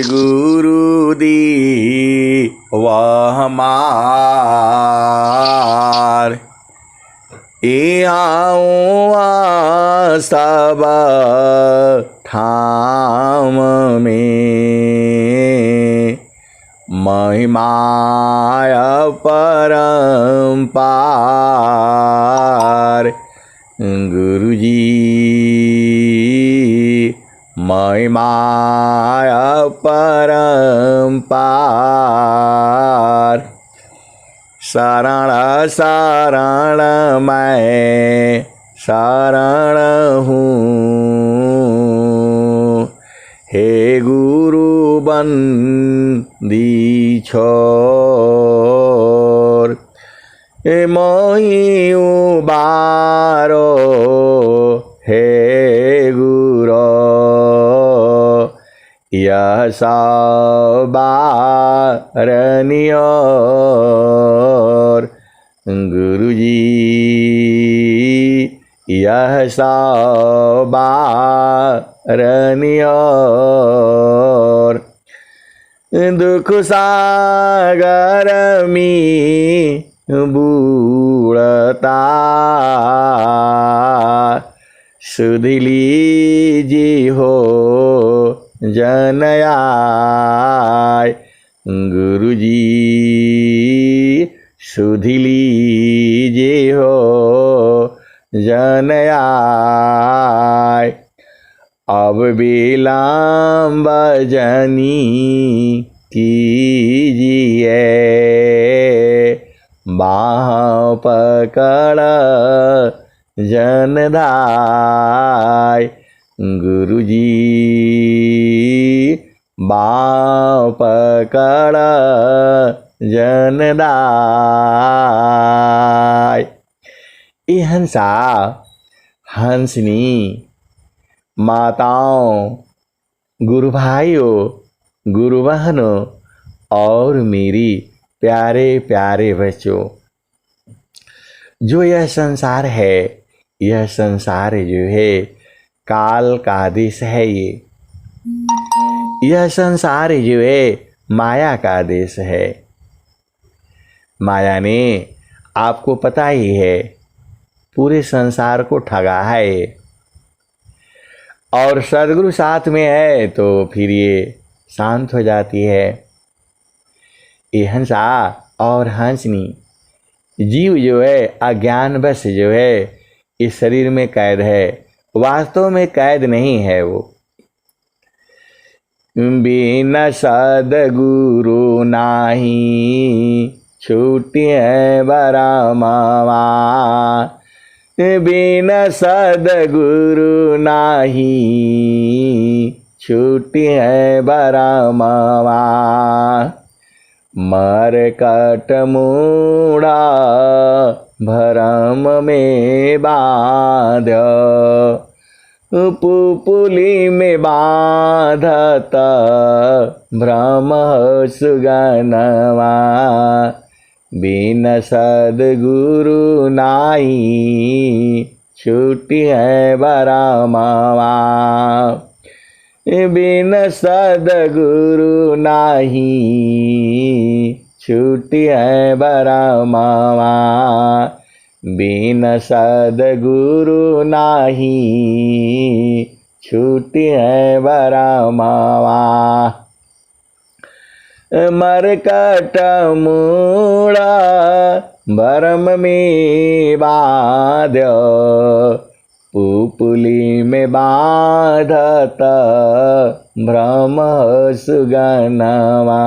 गुरु दी वह मार आऊँ सब ठाम में महिमाय परम्पार गुरुजी महिमाय परम्पार शरण शरण मैं शरण हूँ हे गुरु बंदी छोर मोहि उबारो हे गुरु यह सवारनियोर गुरुजी यह सवारनियोर दुख सागर में बूढ़ता सुध लीजी हो जनयाय गुरुजी सुध लीजे हो जनयाय अब विलम्ब जनी कीजिए बाह पकड़ जनदाय गुरुजी बाह पकड़ जनदाय। ये हंसा हंसनी माताओं गुरु भाइयों गुरु बहनों और मेरी प्यारे प्यारे बच्चों, जो यह संसार है, यह संसार जो है काल का देश है। यह संसार जो है माया का देश है। माया ने आपको पता ही है पूरे संसार को ठगा है, और सदगुरु साथ में है तो फिर ये शांत हो जाती है। ये हंसा और हंसनी जीव जो है अज्ञान बस जो है इस शरीर में कैद है, वास्तव में कैद नहीं है। वो बिना सदगुरु नाही छूटिए बरमावा, बिना सदगुरु नाही छूटिए बरमावा। मरकट मूढ़ा भरम में बाध, पुपुली में बाधत भ्रम सुगनवा। बिन सदगुरु नाई छूटी है बरमावा, बिन सदगुरु नाही छूटी है बरमावा, बिन सदगुरु नाही छूटी है बरमावा। मरकट मूढ़ा भरम में बाध्य, पुपुली में बाधत भ्रम सुगनवा।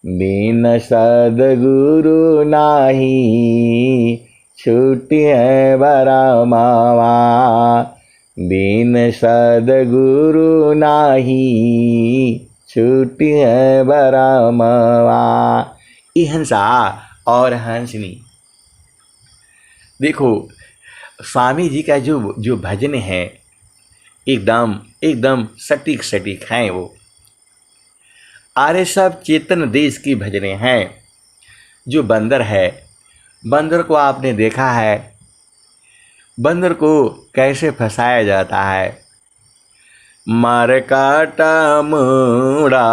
बिन सदगुरु नाही छूटी है बरमावा, बिन सदगुरु नाही छूटी है बरमावा। ये हंसा और हंसनी, देखो स्वामी जी का जो भजन है एकदम सटीक सटीक हैं। वो आर्य सब चेतन देश की भजने हैं। जो बंदर है, बंदर को आपने देखा है, बंदर को कैसे फंसाया जाता है। मरकट मूढ़ा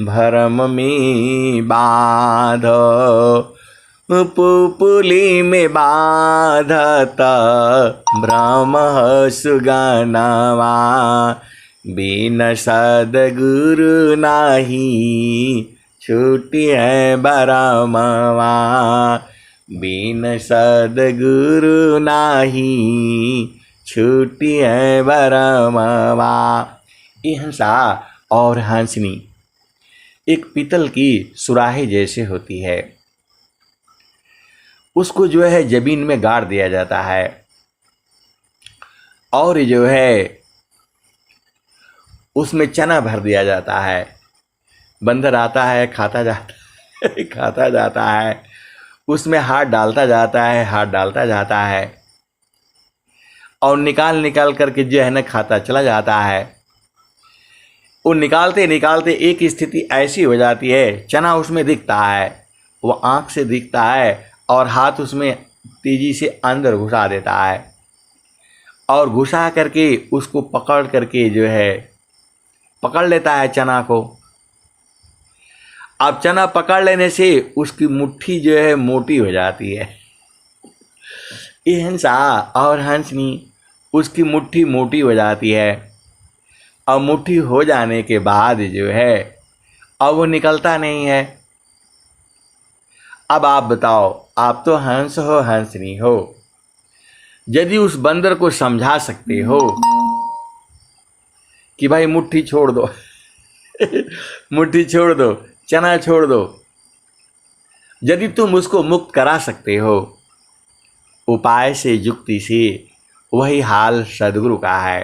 भरम में बाध, पुपुली में बाधत ब्रह्म सुगनवा, बिन सद्गुरु नाही छूटी है बरमवा, बिन सद्गुरु नाही छूटी है बरमवा। ये हंसा और हंसनी एक पीतल की सुराही जैसे होती है, उसको जो है जमीन में गाड़ दिया जाता है और जो है उसमें चना भर दिया जाता है। बंदर आता है, खाता जाता है, खाता जाता है, उसमें हाथ डालता जाता है, हाथ डालता जाता है और निकाल निकाल करके जो है ना खाता चला जाता है। वो निकालते निकालते एक स्थिति ऐसी हो जाती है, चना उसमें दिखता है, वो आँख से दिखता है और हाथ उसमें तेजी से अंदर घुसा देता है और घुसा करके उसको पकड़ करके जो है पकड़ लेता है चना को। अब चना पकड़ लेने से उसकी मुट्ठी जो है मोटी हो जाती है। ये हंसा और हंसनी उसकी मुट्ठी मोटी हो जाती है और मुट्ठी हो जाने के बाद जो है अब वो निकलता नहीं है। अब आप बताओ, आप तो हंस हो, हंसनी हो, यदि उस बंदर को समझा सकते हो कि भाई मुट्ठी छोड़ दो मुट्ठी छोड़ दो, चना छोड़ दो, यदि तुम उसको मुक्त करा सकते हो उपाय से, युक्ति से, वही हाल सद्गुरु का है।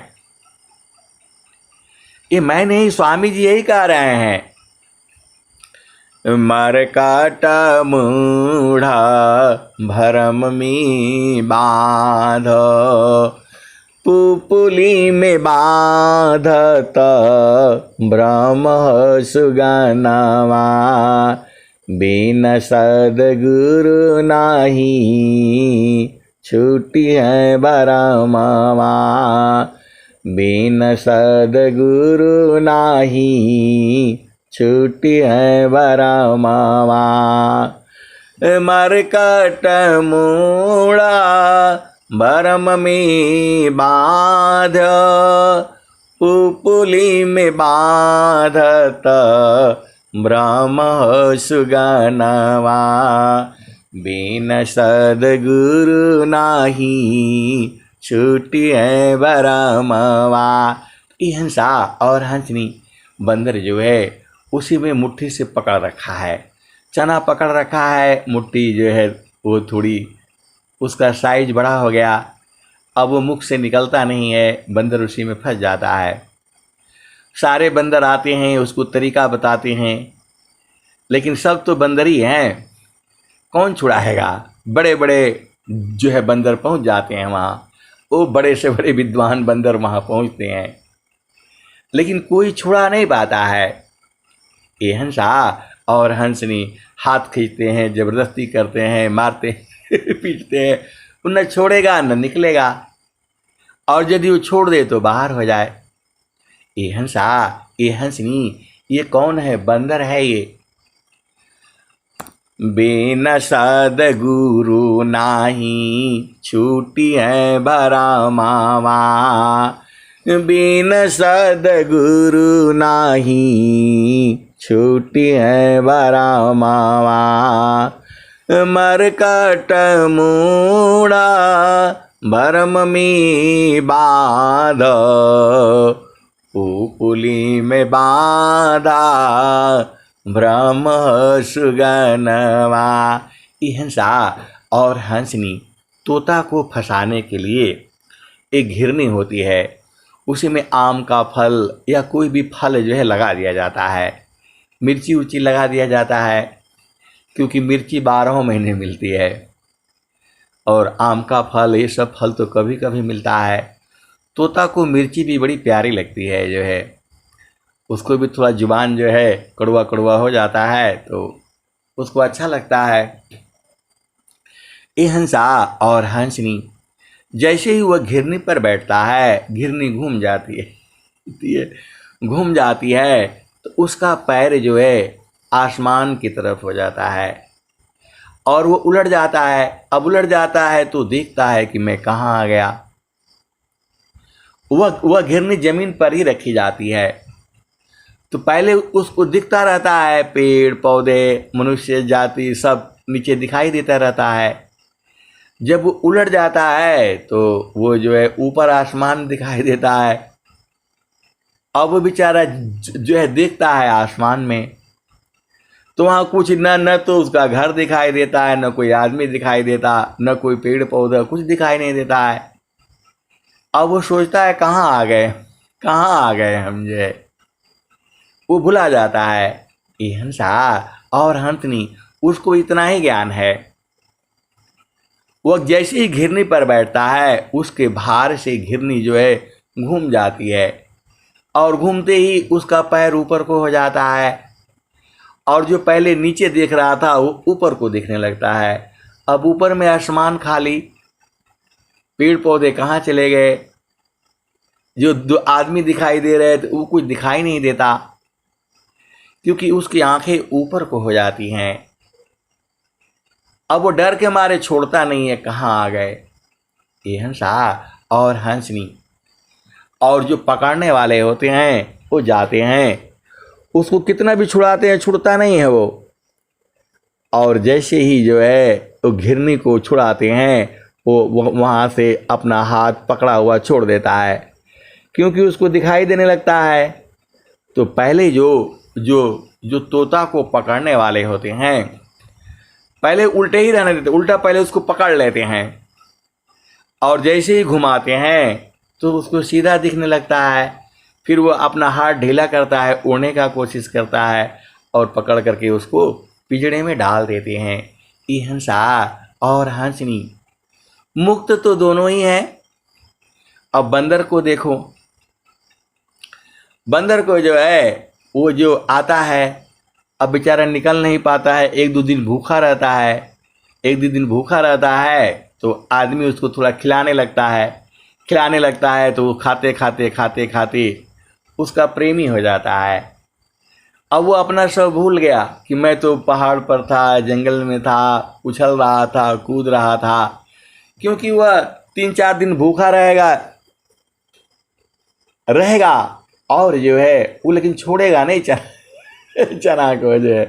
ये मैं नहीं, स्वामी जी यही कह रहे हैं। मरकट मूढ़ा भरम में बाध, पुपुली में बाधत ब्रह्म सुगनवा, बिन सद्गुरु नाही छूटी है बरमवा, बिन सद्गुरु नाही छूटी है बरमवा। मरकट मूढ़ा भरम में बाध, पुपुली में बाधत ब्रह्म सुगनवा, बिन सद्गुरु नाही छूटी है बरमवा। ये हंसा और हंसनी बंदर जो है उसी में मुट्ठी से पकड़ रखा है, चना पकड़ रखा है, मुट्ठी जो है वो थोड़ी उसका साइज बड़ा हो गया, अब वो मुख से निकलता नहीं है, बंदर उसी में फंस जाता है। सारे बंदर आते हैं, उसको तरीका बताते हैं, लेकिन सब तो बंदर ही हैं, कौन छुड़ाएगा। बड़े बड़े जो है बंदर पहुंच जाते हैं वहाँ, वो बड़े से बड़े विद्वान बंदर वहाँ पहुँचते हैं, लेकिन कोई छुड़ा नहीं पाता है। ये हंसा और हंसनी हाथ खींचते हैं, ज़बरदस्ती करते हैं, मारते हैं पीटते हैं, वो न छोड़ेगा न निकलेगा, और यदि वो छोड़ दे तो बाहर हो जाए। ये हंसा, ये हंसनी, ये कौन है? बंदर है ये। बिन सद्गुरु नाही छूटी है बरमवा, बिन सद्गुरु नाही छूटी है बरमवा। मरकट मूढ़ा भरम में बाध, पुपुली में बाधा ब्रह्म सुगनवा। ये हंसा और हंसनी तोता को फंसाने के लिए एक घिरनी होती है, उसी में आम का फल या कोई भी फल जो है लगा दिया जाता है, मिर्ची उर्ची लगा दिया जाता है, क्योंकि मिर्ची 12 महीने मिलती है और आम का फल, ये सब फल तो कभी कभी मिलता है। तोता को मिर्ची भी बड़ी प्यारी लगती है, जो है उसको भी थोड़ा जुबान जो है कड़वा कड़वा हो जाता है तो उसको अच्छा लगता है। ये हंसा और हंसनी जैसे ही वह घिरनी पर बैठता है, घिरनी घूम जाती है घूम जाती है तो उसका पैर जो है आसमान की तरफ हो जाता है और वो उलट जाता है। अब उलट जाता है तो देखता है कि मैं कहाँ आ गया। वह घिरनी जमीन पर ही रखी जाती है। तो पहले उसको दिखता रहता है, पेड़ पौधे मनुष्य जाति सब नीचे दिखाई देता रहता है। जब वो उलट जाता है तो वो जो है ऊपर आसमान दिखाई देता है। अब वो बेचारा जो है देखता है आसमान में, तो वहाँ कुछ न तो उसका घर दिखाई देता है, न कोई आदमी दिखाई देता, न कोई पेड़ पौधा, कुछ दिखाई नहीं देता है। अब वो सोचता है कहाँ आ गए, कहाँ आ गए हम जो है। वो भुला जाता है। ये हंसा और हंसनी उसको इतना ही ज्ञान है। वह जैसे ही घिरनी पर बैठता है उसके भार से घिरनी जो है घूम जाती है और घूमते ही उसका पैर ऊपर को हो जाता है और जो पहले नीचे देख रहा था वो ऊपर को दिखने लगता है। अब ऊपर में आसमान खाली, पेड़ पौधे कहाँ चले गए, जो दो आदमी दिखाई दे रहे थे वो कुछ दिखाई नहीं देता क्योंकि उसकी आंखें ऊपर को हो जाती हैं। अब वो डर के मारे छोड़ता नहीं है, कहाँ आ गए। ये हंसा और हंसनी और जो पकड़ने वाले होते हैं वो जाते हैं, उसको कितना भी छुड़ाते हैं छुड़ता नहीं है वो। और जैसे ही जो है वो घिरनी को छुड़ाते हैं वो वहाँ से अपना हाथ पकड़ा हुआ छोड़ देता है क्योंकि उसको दिखाई देने लगता है। तो पहले जो जो जो तोता को पकड़ने वाले होते हैं पहले उल्टे ही रहने देते, उल्टा पहले उसको पकड़ लेते हैं और जैसे ही घुमाते हैं तो उसको सीधा दिखने लगता है। फिर वो अपना हाथ ढीला करता है, उड़ने का कोशिश करता है और पकड़ करके उसको पिंजड़े में डाल देते हैं। ये हंसा और हंसनी मुक्त तो दोनों ही हैं। अब बंदर को देखो, बंदर को जो है वो जो आता है अब बेचारा निकल नहीं पाता है, एक दो दिन भूखा रहता है। एक दो दिन भूखा रहता है तो आदमी उसको थोड़ा खिलाने लगता है तो वो खाते खाते उसका प्रेमी हो जाता है। अब वो अपना सब भूल गया कि मैं तो पहाड़ पर था, जंगल में था, उछल रहा था, कूद रहा था, क्योंकि वह 3-4 दिन भूखा रहेगा और जो है वो लेकिन छोड़ेगा नहीं चना को जो है,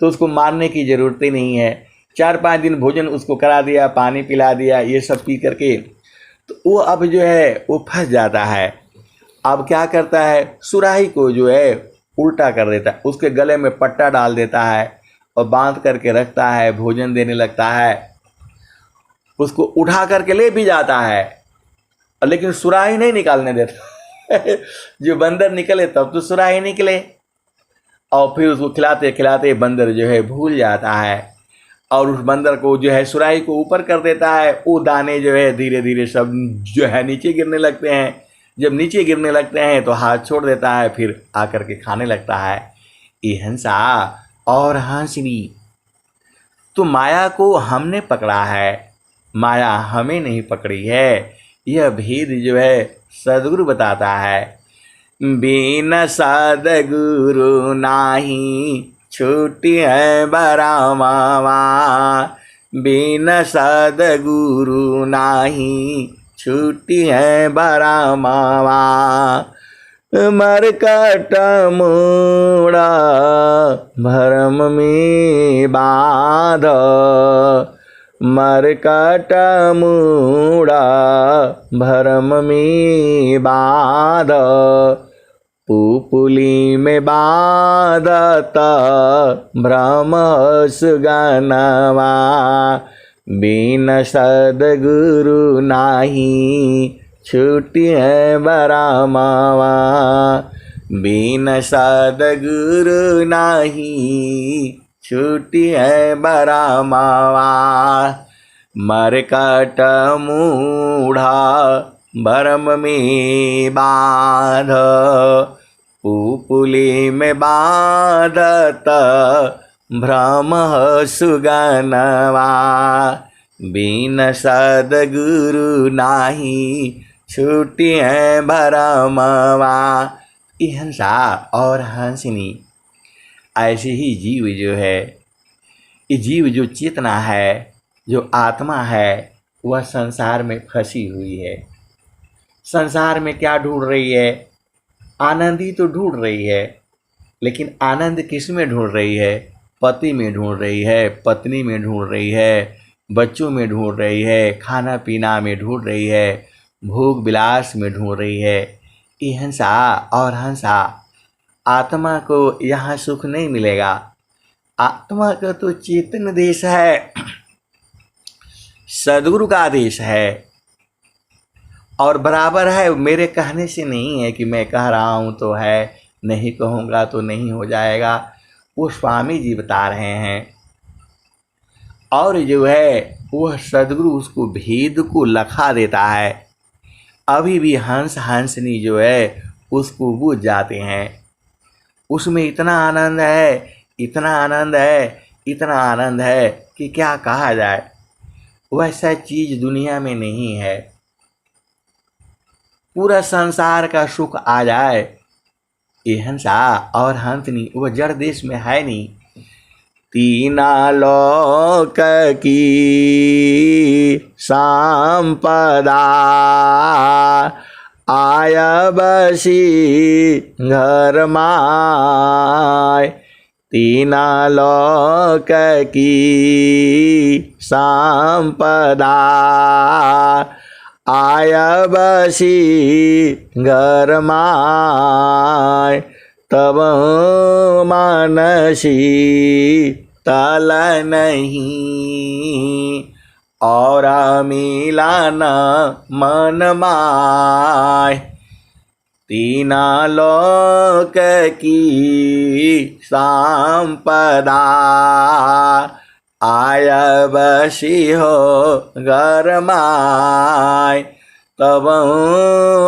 तो उसको मारने की ज़रूरत ही नहीं है। 4-5 दिन भोजन उसको करा दिया, पानी पिला दिया, ये सब पी करके तो वो अब जो है वो फंस जाता है। अब क्या करता है, सुराही को जो है उल्टा कर देता है, उसके गले में पट्टा डाल देता है और बांध करके रखता है, भोजन देने लगता है, उसको उठा करके ले भी जाता है लेकिन सुराही नहीं निकालने देता जो बंदर निकले तब तो सुराही निकले। और फिर उसको खिलाते खिलाते बंदर जो है भूल जाता है और उस बंदर को जो है सुराही को ऊपर कर देता है। वो दाने जो है धीरे धीरे सब जो है नीचे गिरने लगते हैं। जब नीचे गिरने लगते हैं तो हाथ छोड़ देता है, फिर आकर के खाने लगता है। ये हंसा और हंसनी तो माया को हमने पकड़ा है, माया हमें नहीं पकड़ी है। यह भेद जो है सदगुरु बताता है। बिन सदगुरु नाही छूटी है बरामावा, बिन सदगुरु नाही छूटी है बरामावा। मरकट मूड़ा भरम में बाध, मरकट मूड़ा भरम में बाध, पुपुली में बाधत भ्रम सुगनवा। बिन सदगुरु नाही छूटी है बरामावा, बिन सदगुरु नाही छूटी है बरामावा। मरकट मूढ़ा भरम में बाध, पुपुली में बाधत भ्रम सुगनवा। बिन सदगुरु नाही छूटी है भरमवा। ये हंसा और हंसनी ऐसे ही जीव जो है, ये जीव जो चेतना है, जो आत्मा है, वह संसार में फंसी हुई है। संसार में क्या ढूंढ रही है? आनंद ही तो ढूंढ रही है। लेकिन आनंद किस में ढूंढ रही है? पति में ढूंढ रही है, पत्नी में ढूंढ रही है, बच्चों में ढूंढ रही है, खाना पीना में ढूंढ रही है, भोग विलास में ढूंढ रही है। ये हंसा और हंसा, आत्मा को यहाँ सुख नहीं मिलेगा। आत्मा का तो चेतन देश है, सदगुरु का आदेश है। और बराबर है, मेरे कहने से नहीं है कि मैं कह रहा हूँ तो है, नहीं कहूँगा तो नहीं हो जाएगा। वो स्वामी जी बता रहे हैं। और जो है वह सदगुरु उसको भेद को लखा देता है। अभी भी हंस हंसनी जो है उसको बूझ जाते हैं। उसमें इतना आनंद है, इतना आनंद है, इतना आनंद है कि क्या कहा जाए। वैसा चीज दुनिया में नहीं है। पूरा संसार का सुख आ जाए, ये हंसा और हंसनी वह जड़ देश में है नहीं। तीना लोक की संपदा आय बसी घर माय। तीना लोक की संपदा आय बसी घर माय। तब मानसी तल नहीं और मिलाना मन माय। तीना लोक की संपदा आय बसी हो घर माय। तब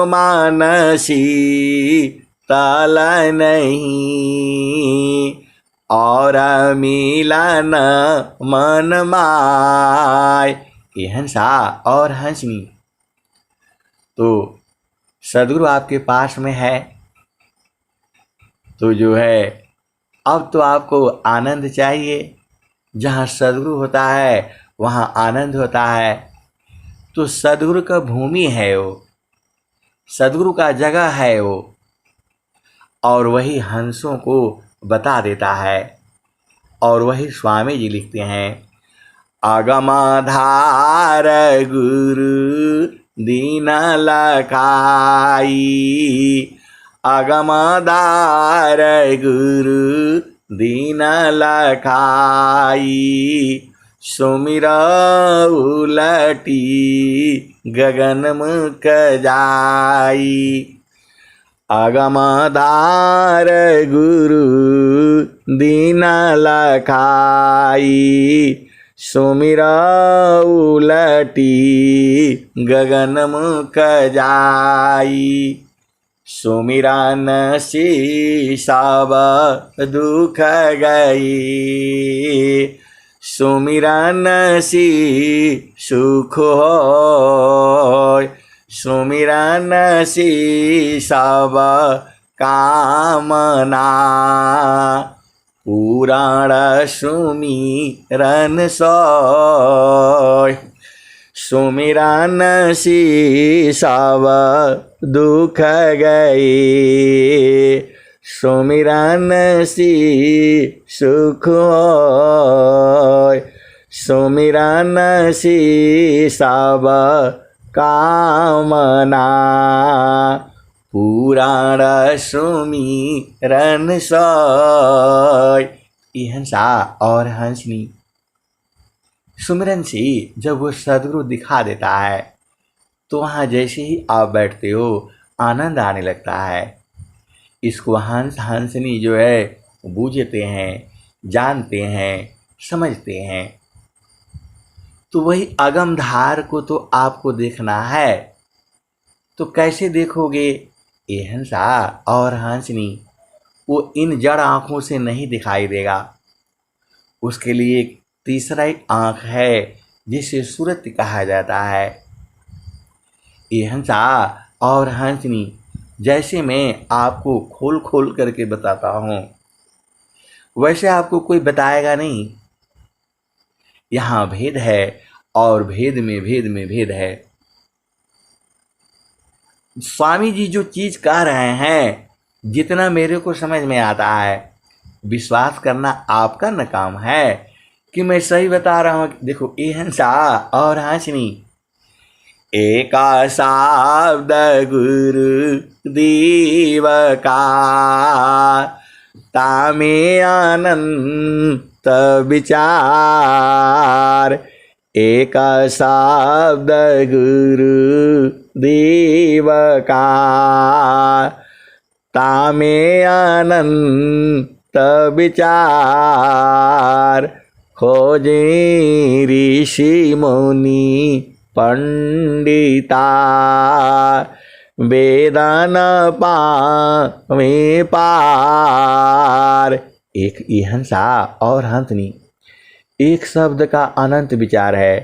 मानसी तल नहीं और मिलन मन माय। ये हंसा और हंसनी तो सदगुरु आपके पास में है, तो जो है अब तो आपको आनंद चाहिए। जहाँ सदगुरु होता है वहाँ आनंद होता है। तो सदगुरु का भूमि है वो, सदगुरु का जगह है वो, और वही हंसों को बता देता है। और वही स्वामी जी लिखते हैं, अगमाधार गुरु दीन लखाई। अगमाधार गुरु दीन लखाई। सुमिर उलटी गगन मुख जाई। अगमदार गुरु दीन लखाई। सुमिर उलटी गगन मुख जाई। सुमिरन से सब दुख गई। सुमिरन से सुख होय। सुमिरन से सब कामना। पुराण सुमिरन सोय। सुमिरन से सब दुख गए। सुमिरन से सुख होय। सुमिरन से सब कामना। पुराण सुमिरन सोय। ये हंसा और हंसनी सुमिरन से जब वो सदगुरु दिखा देता है तो वहाँ जैसे ही आप बैठते हो आनंद आने लगता है। इसको हंस हंसनी जो है बूझते हैं, जानते हैं, समझते हैं। तो वही अगम धार को तो आपको देखना है। तो कैसे देखोगे? ये हंसा और हंसनी वो इन जड़ आँखों से नहीं दिखाई देगा। उसके लिए एक तीसरा एक आँख है जिसे सुरत कहा जाता है। ये हंसा और हंसनी, जैसे मैं आपको खोल खोल करके बताता हूँ वैसे आपको कोई बताएगा नहीं। यहाँ भेद है और भेद में भेद है। स्वामी जी जो चीज कह रहे हैं, जितना मेरे को समझ में आता है, विश्वास करना आपका न काम है कि मैं सही बता रहा हूँ। देखो, ये हंसा और हंसनी, एका शब्द गुरु देव का, तामे अनंत विचार। एक शब्द गुरु देव का, तामे अनंत विचार। खोजे ऋषि मुनि पंडिता, वेदन पावे पार। एक ये हंसा और हंसनी, एक शब्द का अनंत विचार है।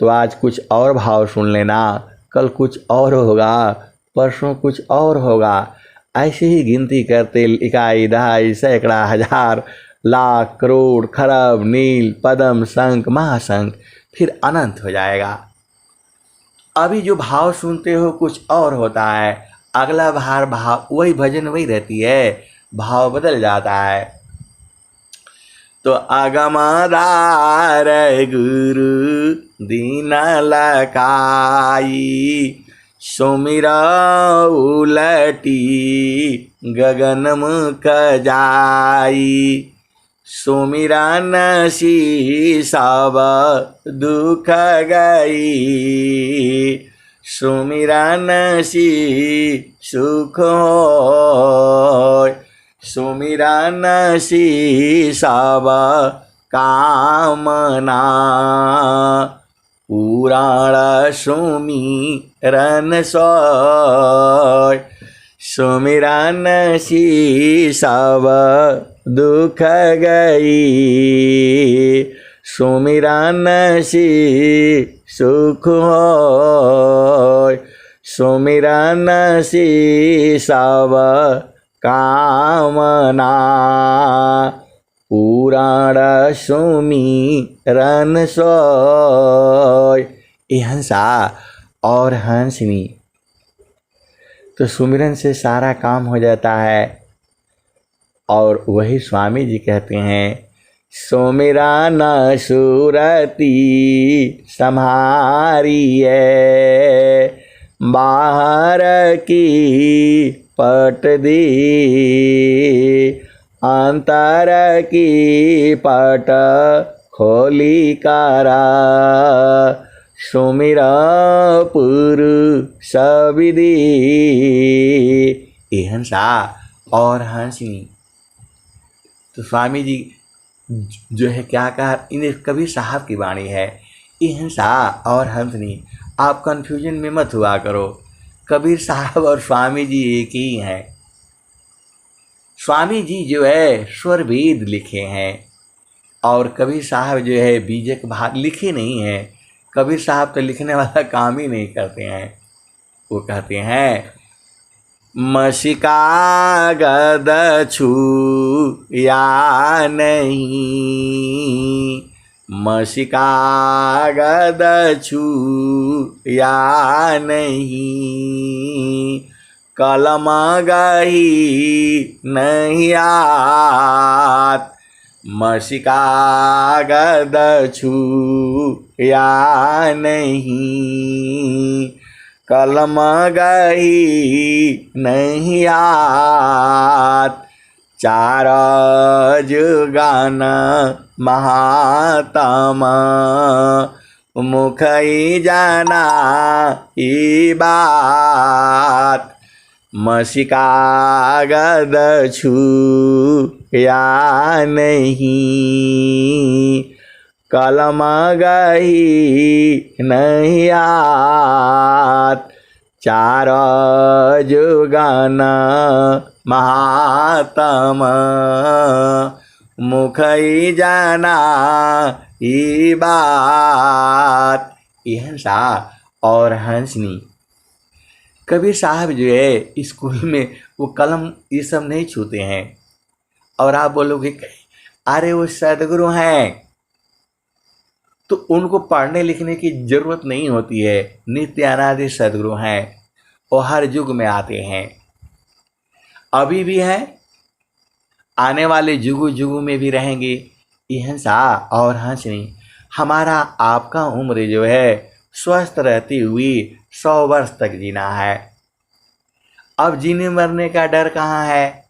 तो आज कुछ और भाव सुन लेना, कल कुछ और होगा, परसों कुछ और होगा। ऐसे ही गिनती करते इकाई दहाई सैकड़ा हजार लाख करोड़ खरब नील पद्म शंख महाशंख, फिर अनंत हो जाएगा। अभी जो भाव सुनते हो कुछ और होता है, अगला भाव वही भजन वही रहती है, भाव बदल जाता है। तो अगमदार गुरु दीन लकाई, सुमिरा उलटी गगन मुख जाई। सुमिरन सी सब दुख गई, सुमिरन सी सुख होय। सुमिरन सी सब कामना, पुराण सुमिरन सोय। सुमिरन सी सब दुख गई, सुमिरन सी सुख होय। सुमिरन सी सब कामना, पुराण सुमिरन सोय। ये हंसा और हंसनी, तो सुमिरन से सारा काम हो जाता है। और वही स्वामी जी कहते हैं, सुमिरन सुरती सम्हारिए, बाहर की पट दी, अंतर की पट खोली करा। सुमिरा पुरुष विधि, ये हंसा और हंसनी। तो स्वामी जी जो है क्या कहा, इन्हें कबीर साहब की वाणी है, ये हंसा और हंसनी। आप कंफ्यूजन में मत हुआ करो, कबीर साहब और स्वामी जी एक ही हैं। स्वामी जी जो है स्वर वेद लिखे हैं और कबीर साहब जो है बीजक भाग लिखे नहीं हैं। कबीर साहब तो लिखने वाला काम ही नहीं करते हैं। वो कहते हैं, मसिका गद छू या नहीं, मसिका गद छू या नहीं। कलम गही नहीं आत, मसिका गद छू या नहीं। कलम गही नहीं आत, चार जुगान महात्मा। मुखई जाना ई बात, मसिका गद छू या नहीं। कलम गही नहीं आत, चार जुगान महात्मा। मुखई जाना ई बात। ये हंसा और हंसनी, कबीर साहब जो है स्कूल में वो कलम ये सब नहीं छूते हैं। और आप बोलोगे अरे वो सदगुरु हैं तो उनको पढ़ने लिखने की जरूरत नहीं होती है। नित्य अनादि सदगुरु हैं, वो हर युग में आते हैं, अभी भी हैं, आने वाले युगों युगों में भी रहेंगे। ये हंसा और हंसनी हमारा आपका उम्र जो है स्वस्थ रहती हुई 100 वर्ष तक जीना है। अब जीने मरने का डर कहाँ है।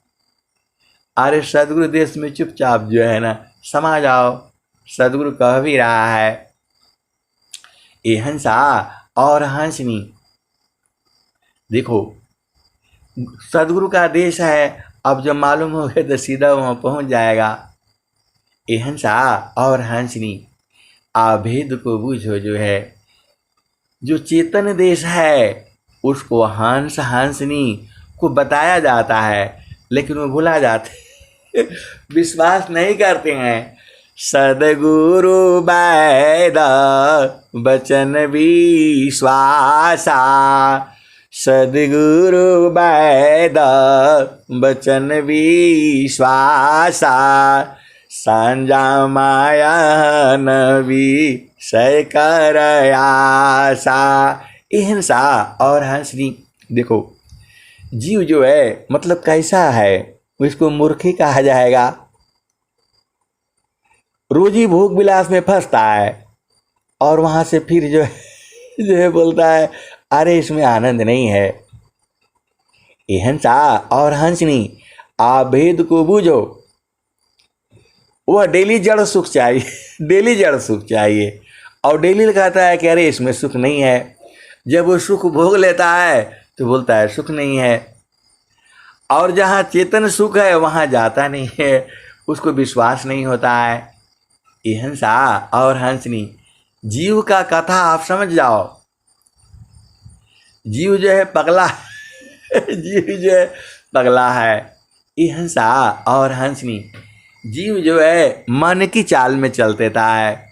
अरे सदगुरु देश में चुपचाप जो है ना समा जाओ, सदगुरु कह भी रहा है। ये हंसा और हंसनी देखो सदगुरु का देश है, अब जब मालूम हो गया तो सीधा वहाँ पहुँच जाएगा। ये हंसा और हंसनी आभेद को बूझो जो है, जो चेतन देश है उसको हंस हंसनी को बताया जाता है, लेकिन वो भुला जाते विश्वास नहीं करते हैं। सदगुरु बैद बचन विश्वासा, सदगुरु बैद बचन विश्वासा, संजा माया नवी सैकर आशा। हिंसा और हंसनी देखो जीव जो है मतलब कैसा है, इसको मूर्ख ही कहा जाएगा। रोजी भोग विलास में फंसता है और वहां से फिर जो है बोलता है अरे इसमें आनंद नहीं है। ये हंसा और हंसनी आभेद को बूझो, वह डेली जड़ सुख चाहिए डेली जड़ सुख चाहिए, और डेली कहता है कि अरे इसमें सुख नहीं है। जब वो सुख भोग लेता है तो बोलता है सुख नहीं है, और जहाँ चेतन सुख है वहाँ जाता नहीं है, उसको विश्वास नहीं होता है। ये हंसा और हंसनी जीव का कथा आप समझ जाओ। जीव जो है पगला जीव जो है पगला है। ये हंसा और हंसनी जीव जो है मन की चाल में चल देता है,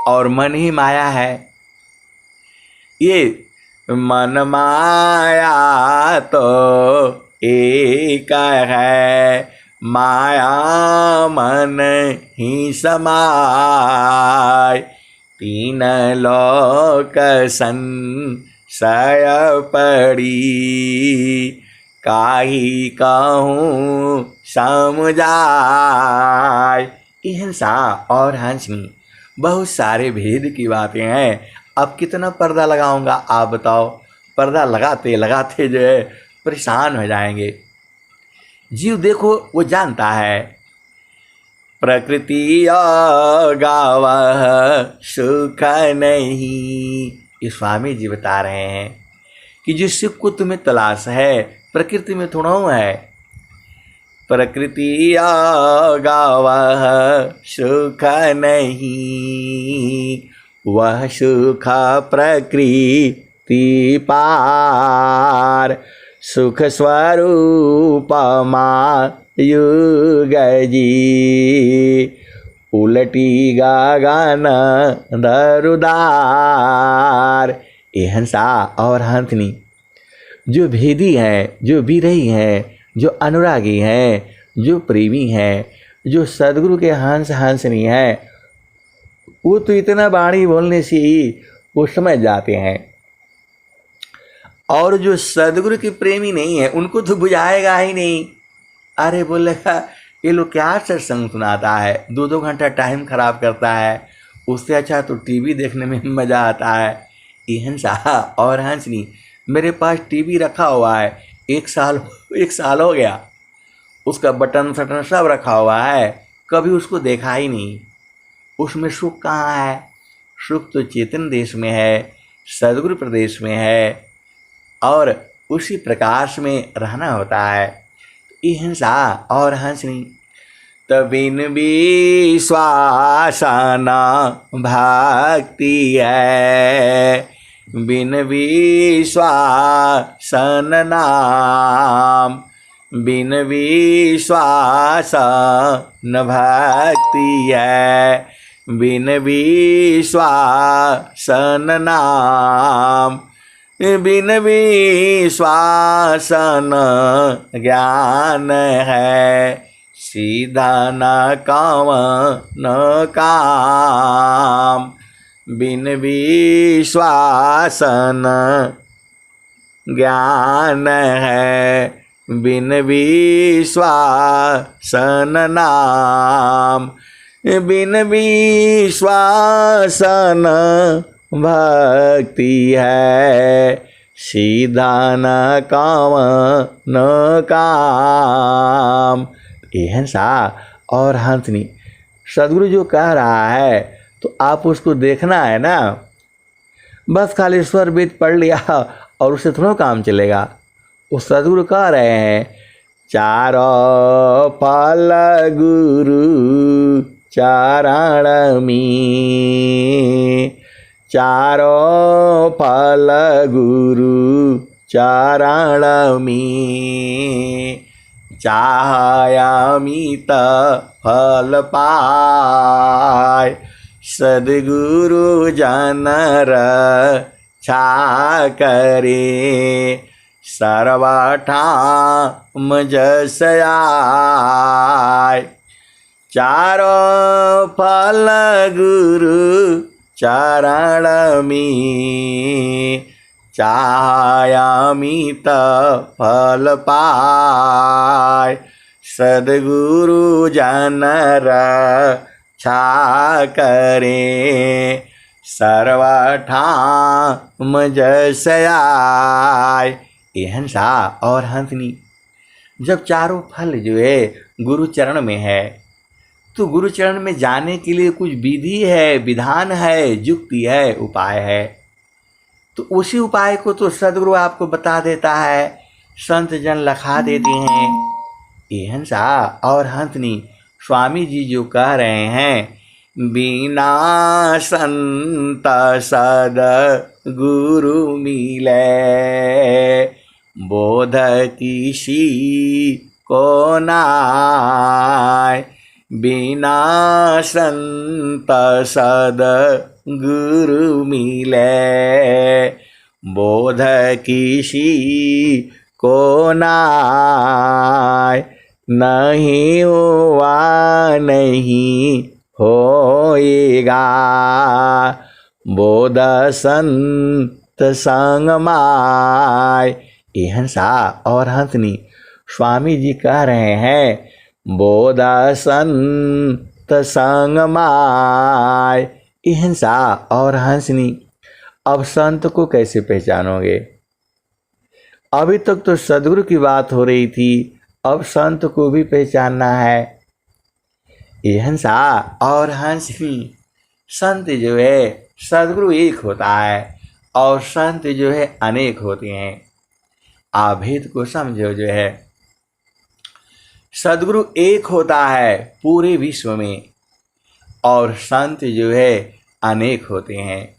और मन ही माया है। ये मन माया तो एक है, माया मन ही समाय, तीन लोक संशय पड़ी, काहि कहूँ समझाय। हिंसा और हंसनी बहुत सारे भेद की बातें हैं। अब कितना पर्दा लगाऊंगा आप बताओ, पर्दा लगाते लगाते जो है परेशान हो जाएंगे। जीव देखो वो जानता है प्रकृति गावह सुख नहीं। ये स्वामी जी बता रहे हैं कि जिस सुख को तुम्हें तलाश है प्रकृति में थोड़ा है। प्रकृति गावह सुख नहीं, वह सुख प्रकृति पार, सुख स्वरूप युग जी, उलटी गगन दरुदार। ये हंसा और हंसनी जो भेदी हैं, जो विरही हैं, जो अनुरागी हैं, जो प्रेमी हैं, जो सदगुरु के हंस हंसनी हैं, वो तो इतना वाणी बोलने से ही वो समझ जाते हैं। और जो सदगुरु के प्रेमी नहीं है उनको तो बुझाएगा ही नहीं। अरे बोलेगा ये लोग क्या सत्संग सुनाता है, 2-2 घंटा टाइम खराब करता है, उससे अच्छा तो टीवी देखने में मज़ा आता है। ये हंसा और हंसनी मेरे पास टीवी रखा हुआ है, 1 साल हो गया, उसका बटन सटन सब रखा हुआ है, कभी उसको देखा ही नहीं। उसमें सुख कहाँ है? सुख तो चेतन देश में है, सदगुरु प्रदेश में है, और उसी प्रकाश में रहना होता है। ये हंसा और हंसनी तबिन विश्वास न भक्ति है, बिन विश्वास न नाम, बिन विश्वास न भक्ति है, बिन विश्वास न नाम, बिन विश्वास न ज्ञान है, सीधा न कवन काम। बिन विश्वास न ज्ञान है, बिन विश्वास न नाम। बिन विश्वास न भक्ति है, सीधा न कवन काम। ये हंसा और हंसनी सदगुरु जो कह रहा है तो आप उसको देखना है ना। बस खाली स्वर वेद पढ़ लिया और उससे थोड़ा काम चलेगा। वो सदगुरु कह रहे हैं चारों फल गुरु चरण में, चारों फल गुरु चरण में। चाहयामित फल पाय, सद्गुरु जनर छा करे। सर्वठाम जस आय, चारों फल गुरु चरण में। चाहयामित फल पाय, सद्गुरु जनर छा करे। सर्वठाम जस आय। ये हंसा और हंसनी जब चारों फल जो है गुरु चरण में है तो गुरु चरण में जाने के लिए कुछ विधि है, विधान है, युक्ति है, उपाय है। तो उसी उपाय को तो सदगुरु आपको बता देता है, संत जन लखा देते हैं। ये हंसा और हंसनी स्वामी जी जो कह रहे हैं बिना संत सद गुरु मिले, बोध किसी को नाय। बिना संत सद गुरु मिले, बोध किसी को नाय। नहीं हुआ नहीं होएगा, बोध संत संग माय। ये हंसा और हंसनी स्वामी जी कह रहे हैं बोध संत संग माय। ये हंसा और हंसनी अब संत को कैसे पहचानोगे? अभी तक तो सदगुरु की बात हो रही थी, अब संत को भी पहचानना है। ये हंसा और हंसनी संत जो है सदगुरु एक होता है और संत जो है अनेक होते हैं। आप भेद को समझो। जो है सदगुरु एक होता है पूरे विश्व में और संत जो है अनेक होते हैं।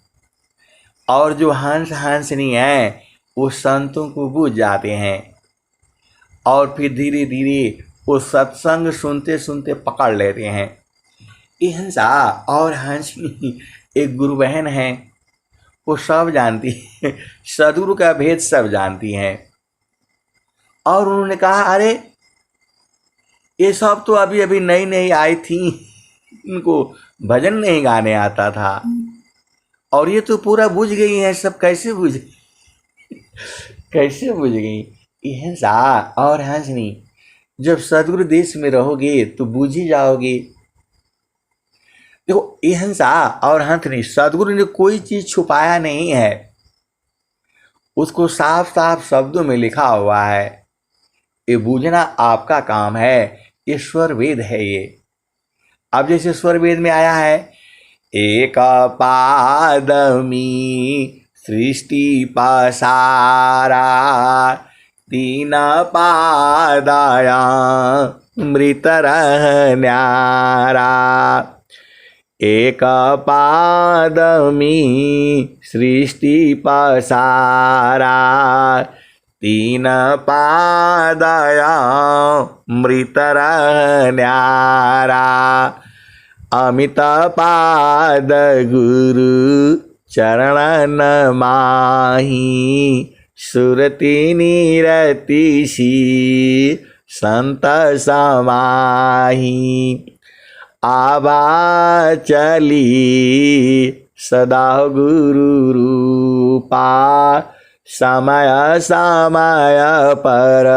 और जो हंस हंसनी है वो संतों को बुझ जाते हैं और फिर धीरे धीरे वो सत्संग सुनते सुनते पकड़ लेते हैं। ये हंसा और हंसनी एक गुरु बहन है, वो सब जानती है, सदगुरु का भेद सब जानती हैं। और उन्होंने कहा अरे ये सब तो अभी अभी नई नई आई थी, इनको भजन नहीं गाने आता था और ये तो पूरा बुझ गई है, सब कैसे बुझ गई? ये हंसा और हंसनी जब सदगुरु देश में रहोगे तो बुझ ही जाओगे। देखो ये हंसा और हंसनी सदगुरु ने कोई चीज छुपाया नहीं है, उसको साफ साफ शब्दों में लिखा हुआ है। ये बूझना आपका काम है, ईश्वर वेद है ये। अब जैसे स्वर वेद में आया है एक पादमी सृष्टि पसारा, तीन पादाया मृत रह न्यारा। एक पादमी सृष्टि पसारा, तीन पादया मृत रह न्यारा। अमित पाद गुरु चरण न माही सुरति निरति सी संत समाही आवा चली सदा गुरु रूपा समय समय पर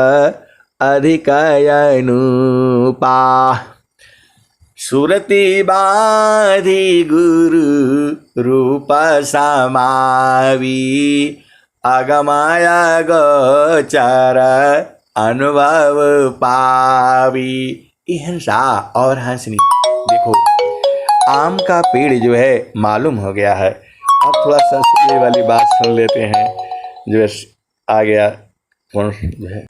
अधिक अनुपा सुरति बाधी गुरु रूप समावी अगमय गोचर अनुभव पावी। ये हंसा और हंसनी, देखो आम का पेड़ जो है मालूम हो गया है। अब थोड़ा संस्कृत वाली बात सुन लेते हैं जो है आ गया कौन जो है।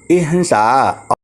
ये हंसा